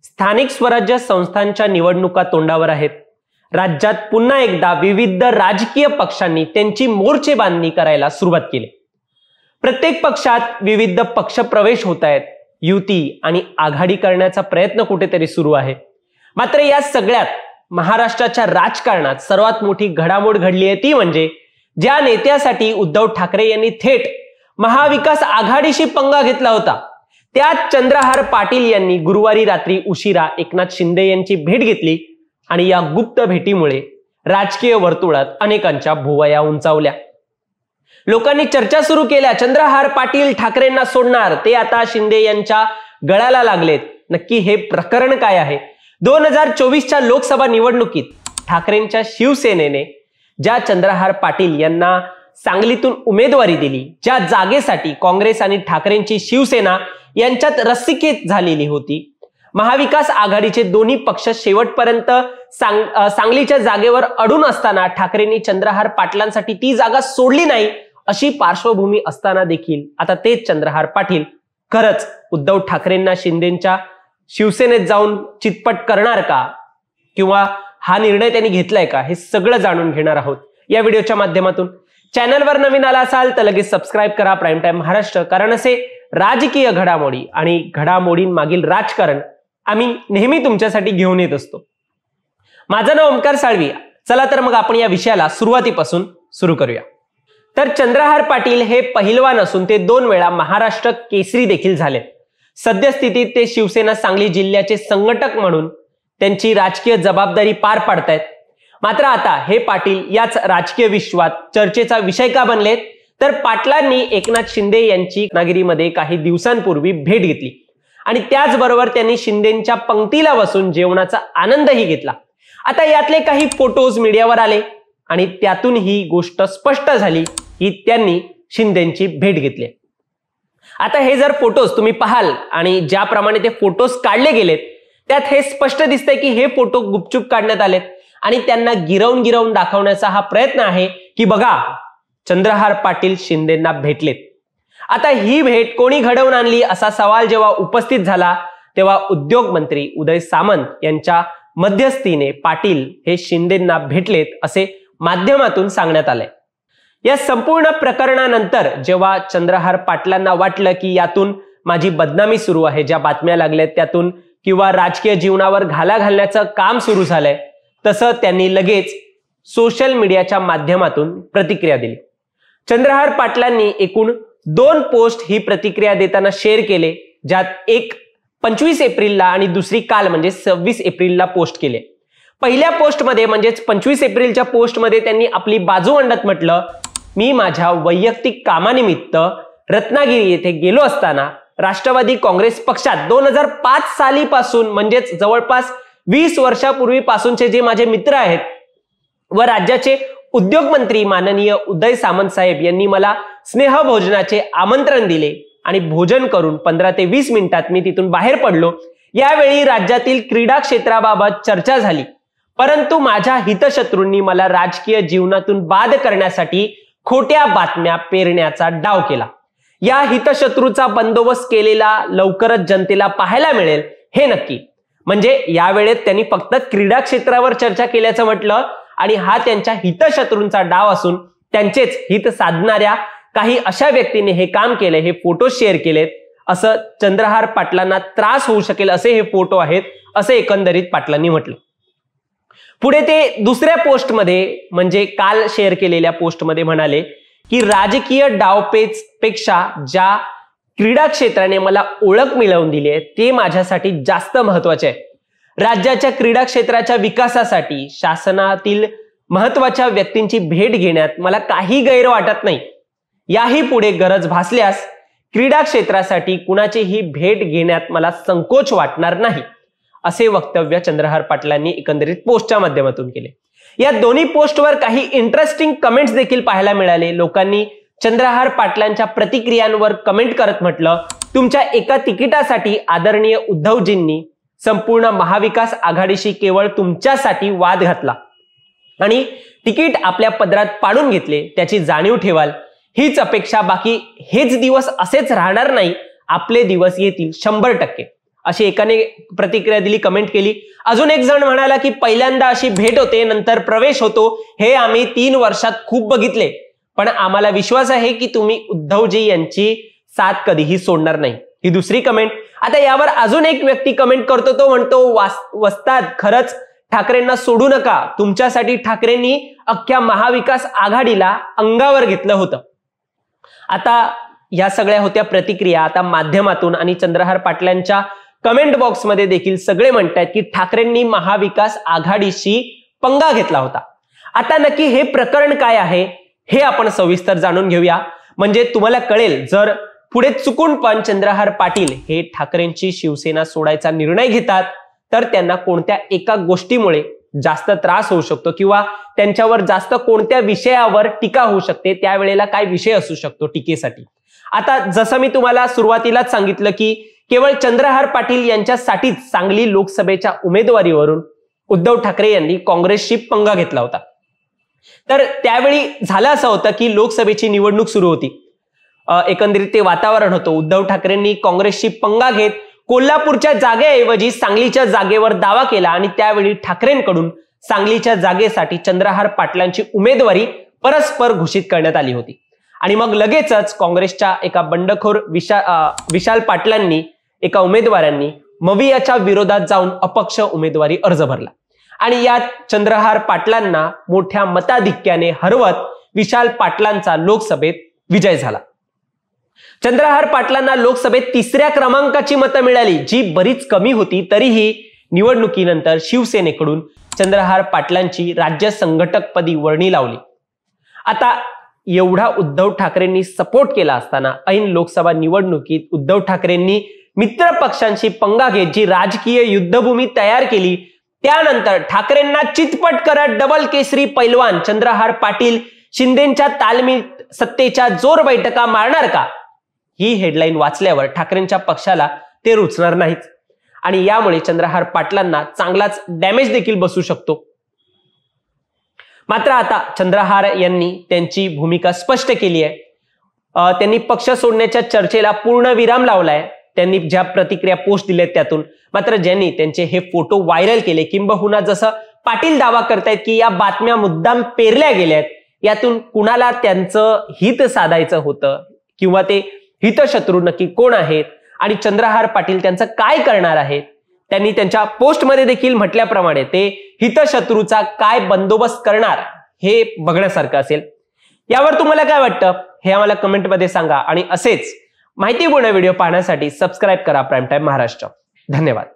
स्थानिक स्वराज्य संस्थांच्या निवडणुका तोंडावर आहेत। राज्यात पुन्हा एकदा विविध राजकीय पक्षांनी त्यांची मोर्चे बांधणी करायला सुरुवात केली। प्रत्येक पक्षात विविध पक्ष प्रवेश होत आहेत, युती आणि आघाडी करण्याचा प्रयत्न कुठेतरी सुरू आहे। मात्र या सगळ्यात महाराष्ट्राच्या राजकारणात सर्वात मोठी घडामोड घडली आहे ती म्हणजे ज्या नेत्यासाठी उद्धव ठाकरे यांनी थेट महाविकास आघाडीशी पंगा घेतला होता, त्यात चंद्रहार पाटील यांनी गुरुवारी रात्री उशिरा एकनाथ शिंदे यांची भेट घेतली आणि या गुप्त भेटीमुळे राजकीय वर्तुळात अनेकांच्या भुवया उंचावल्या। लोकांनी चर्चा सुरू केल्या, चंद्रहार पाटील ठाकरेंना सोडणार, ते आता शिंदे यांच्या गळाला लागलेत। नक्की हे प्रकरण काय आहे? 2024च्या लोकसभा निवडणुकीत ठाकरेंच्या शिवसेनेने ज्या चंद्रहार पाटील यांना सांगलीतून उमेदवारी दिली, ज्या जागेसाठी काँग्रेस आणि ठाकरेंची शिवसेना यांच्यात रस्सीखेच झालेली होती, महाविकास आघाडीचे दोन्ही पक्ष शेवटपर्यंत सांगलीच्या जागेवर अडून असताना ठाकरेंनी चंद्रहार पाटलांसाठी ती जागा सोडली नाही, अशी पार्श्वभूमी असताना देखील आता तेच चंद्रहार पाटील खरंच उद्धव ठाकरेंना शिंदेच्या शिवसेनेत जाऊन चितपट करणार का, किंवा हा निर्णय त्यांनी घेतलाय का, हे सगळं जाणून घेणार आहोत या व्हिडिओच्या माध्यमातून। चॅनलवर नवीन आला असाल तर लगेच सबस्क्राईब करा प्राईम टाइम महाराष्ट्र, कारण असे राजकीय घडामोडी आणि घडामोडींमागील राजकारण आम्ही नेहमी तुमच्यासाठी घेऊन येत असतो। माझं नाव ओमकार साळवी। चला तर मग आपण या विषयाला सुरुवातीपासून सुरू करूया। तर चंद्रहार पाटील हे पहिलवान असून ते 2 वेळा महाराष्ट्र केसरी देखील झाले। सद्यस्थितीत ते शिवसेना सांगली जिल्ह्याचे संघटक म्हणून त्यांची राजकीय जबाबदारी पार पाडतायत। मात्र आता हे पाटील याच राजकीय विश्वात चर्चेचा विषय का बनलेत, तर पाटलांनी एकनाथ शिंदे यांची रत्नागिरीमध्ये काही दिवसांपूर्वी भेट घेतली आणि त्याचबरोबर त्यांनी शिंदेच्या पंक्तीला बसून जेवणाचा आनंदही घेतला। आता यातले काही फोटोज मीडियावर आले आणि त्यातून ही गोष्ट स्पष्ट झाली की त्यांनी शिंदेची भेट घेतली। आता हे जर फोटोज तुम्ही पाहाल आणि ज्याप्रमाणे ते फोटोज काढले गेलेत, त्यात हे स्पष्ट दिसतंय की हे फोटो गुपचूप काढण्यात आलेत आणि त्यांना गिरवून दाखवण्याचा हा प्रयत्न आहे की बघा, चंद्रहार पाटील शिंदेंना भेटलेत। आता ही भेट कोणी घडवून आणली असा सवाल जेव्हा उपस्थित झाला, तेव्हा उद्योग मंत्री उदय सामंत यांच्या मध्यस्थीने पाटील हे शिंदेंना भेटलेत असे माध्यमातून सांगण्यात आलंय। या संपूर्ण प्रकरणानंतर जेव्हा चंद्रहार पाटलांना वाटलं की यातून माझी बदनामी सुरू आहे, ज्या बातम्या लागल्यात त्यातून, किंवा राजकीय जीवनावर घाला घालण्याचं काम सुरू झालंय, तसं त्यांनी लगेच सोशल मीडियाच्या माध्यमातून प्रतिक्रिया दिली। चंद्रहार पाटलांनी एकूण 2 पोस्ट ही प्रतिक्रिया देताना शेअर केले, ज्यात एक 25 एप्रिलला आणि दुसरी काल म्हणजे 26 एप्रिलला पोस्ट केले। पहिल्या पोस्टमध्ये म्हणजेच 25 एप्रिलच्या पोस्टमध्ये त्यांनी आपली बाजू मांडत म्हटलं, मी माझ्या वैयक्तिक कामानिमित्त रत्नागिरी येथे गेलो असताना राष्ट्रवादी काँग्रेस पक्षात 2005 सालीपासून म्हणजेच जवळपास 20 वर्षापूर्वीपासूनचे जे माझे मित्र आहेत व राज्याचे उद्योग मंत्री माननीय उदय सामंत साहेब यांनी मला स्नेहभोजनाचे आमंत्रण दिले आणि भोजन करून 15 ते 20 मिनिटात मी तिथून बाहेर पडलो। यावेळी राज्यातील क्रीडा क्षेत्राबाबत चर्चा झाली, परंतु माझ्या हितशत्रूंनी मला राजकीय जीवनातून बाद करण्यासाठी खोट्या बातम्या पेरण्याचा डाव केला। या हितशत्रूचा बंदोबस्त केलेला लवकरच जनतेला पाहायला मिळेल हे नक्की। म्हणजे यावेळेत त्यांनी फक्त क्रीडा क्षेत्रावर चर्चा केल्याचं म्हटलं आणि हा त्यांच्या हितशत्रूंचा डाव असून त्यांचेच हित साधणाऱ्या काही अशा व्यक्तीने हे काम केले, हे फोटो शेअर केलेत, असं चंद्रहार पाटलांना त्रास होऊ शकेल असे हे फोटो आहेत, असे एकंदरीत पाटलांनी म्हटलं। पुढे ते दुसऱ्या पोस्टमध्ये म्हणजे काल शेअर केलेल्या पोस्टमध्ये म्हणाले की राजकीय डावपेच पेक्षा ज्या क्रीडा क्षेत्राने मला ओळख मिळवून दिली आहे ते माझ्यासाठी जास्त महत्त्वाचे आहे। राज्याच्या क्रीडा क्षेत्राच्या विकासासाठी शासनातील महत्त्वाच्या व्यक्तींची भेट घेण्यात मला काही गैर वाटत नाही। याही पुढे गरज भासल्यास क्रीडा क्षेत्रासाठी कुणाचीही भेट घेण्यात मला संकोच वाटणार नाही, असे वक्तव्य चंद्रहार पाटलांनी एकंदरीत पोस्टच्या माध्यमातून केले। या दोन्ही पोस्टवर काही इंटरेस्टिंग कमेंट्स देखील पाहायला मिळाले। लोकांनी चंद्रहार पाटलांच्या प्रतिक्रियांवर कमेंट करत म्हटलं, तुमच्या एका तिकिटासाठी आदरणीय उद्धवजींनी संपूर्ण महाविकास आघाडीशी केवळ तुमच्यासाठी वाद घातला आणि तिकीट आपल्या पदरात पाडून घेतले, त्याची जाणीव ठेवाल हीच अपेक्षा, बाकी हेच दिवस असेच राहणार नाही, आपले दिवस येतील 100%, अशी एकाने प्रतिक्रिया दिली, कमेंट केली. अजून एक जण म्हणाला की पहिल्यांदा अशी भेट होते, नंतर प्रवेश होतो, हे आम्ही 3 वर्षात खूप बघितले, पण आम्हाला विश्वास आहे की तुम्ही उद्धवजी यांची साथ कधीही सोडणार नाही. ही दुसरी कमेंट. आता यावर अजून एक व्यक्ती कमेंट करतो, तो म्हणतो वस्ताद खरंच ठाकरेंना सोडू नका, तुमच्यासाठी ठाकरेंनी अख्ख्या महाविकास आघाडीला अंगावर घेतलं होतं. आता या सगळ्या होत्या प्रतिक्रिया. आता माध्यमातून आणि चंद्रहार पाटलांच्या कमेंट बॉक्समध्ये देखील सगळे म्हणतात की ठाकरेंनी महाविकास आघाडीशी पंगा घेतला होता. आता नक्की हे प्रकरण काय आहे हे आपण सविस्तर जाणून घेऊया, म्हणजे तुम्हाला कळेल. जर पुढे चुकून पण चंद्रहार पाटील हे ठाकरेंची शिवसेना सोडायचा निर्णय घेतात तर त्यांना कोणत्या एका गोष्टीमुळे जास्त त्रास होऊ शकतो किंवा त्यांच्यावर जास्त कोणत्या विषयावर टीका होऊ शकते, त्यावेळेला काय विषय असू शकतो टीकेसाठी. आता जसं मी तुम्हाला सुरुवातीलाच सांगितलं की केवळ चंद्रहार पाटील यांच्यासाठीच सांगली लोकसभेच्या उमेदवारीवरून उद्धव ठाकरे यांनी काँग्रेसशी पंगा घेतला होता. तर त्यावेळी झालं असं होतं की लोकसभेची निवडणूक सुरू होती. एकंदरीत ते वातावरण होतं. उद्धव ठाकरेंनी काँग्रेसशी पंगा घेत कोल्हापूरच्या जागेऐवजी सांगलीच्या जागेवर दावा केला आणि त्यावेळी ठाकरेंकडून सांगलीच्या जागेसाठी चंद्रहार पाटलांची उमेदवारी परस्पर घोषित करण्यात आली होती. आणि मग लगेचच काँग्रेसच्या एका बंडखोर विशाल पाटलांनी एका उमेदवारांनी मवियाच्या विरोधात जाऊन अपक्ष उमेदवारी अर्ज भरला आणि यात चंद्रहार पाटलांना मोठ्या मताधिक्याने हरवत विशाल पाटलांचा लोकसभेत विजय झाला. चंद्रहार पाटलांना लोकसभेत 3ऱ्या क्रमांकाची मतं मिळाली, जी बरीच कमी होती. तरीही निवडणुकीनंतर शिवसेनेकडून चंद्रहार पाटलांची राज्य संघटकपदी वर्णी लावली. आता एवढा उद्धव ठाकरेंनी सपोर्ट केला असताना ऐन लोकसभा निवडणुकीत उद्धव ठाकरेंनी मित्र पक्षांशी पंगा घेत जी राजकीय युद्धभूमी तयार केली, त्यानंतर ठाकरेंना चितपट करत डबल केसरी पैलवान चंद्रहार पाटील शिंदेच्या तालमीत सत्तेच्या जोर बैठका मारणार का, ही हेडलाईन वाचल्यावर ठाकरेंच्या पक्षाला ते रुचणार नाहीच आणि यामुळे चंद्रहार पाटलांना चांगलाच डॅमेज देखील बसू शकतो. मात्र आता चंद्रहार यांनी त्यांची भूमिका स्पष्ट केली आहे. त्यांनी पक्ष सोडण्याच्या चर्चेला पूर्ण विराम लावलाय. त्यांनी ज्या प्रतिक्रिया पोस्ट दिल्यात त्यातून. मात्र ज्यांनी त्यांचे हे फोटो व्हायरल केले, किंबहुना जसं पाटील दावा करतायत की या बातम्या मुद्दाम पेरल्या गेल्यात, यातून कुणाला त्यांचं हित साधायचं होतं किंवा ते हितशत्रू नक्की कोण आहेत आणि चंद्रहार पाटील त्यांचं काय करणार आहेत, त्यांनी त्यांच्या पोस्टमध्ये देखील म्हटल्याप्रमाणे ते हितशत्रूचा काय बंदोबस्त करणार हे बघण्यासारखं असेल. यावर तुम्हाला काय वाटतं हे आम्हाला कमेंटमध्ये सांगा आणि असेच माहितीपूर्ण व्हिडिओ पाहण्यासाठी सबस्क्राईब करा प्राईम टाइम महाराष्ट्र. धन्यवाद.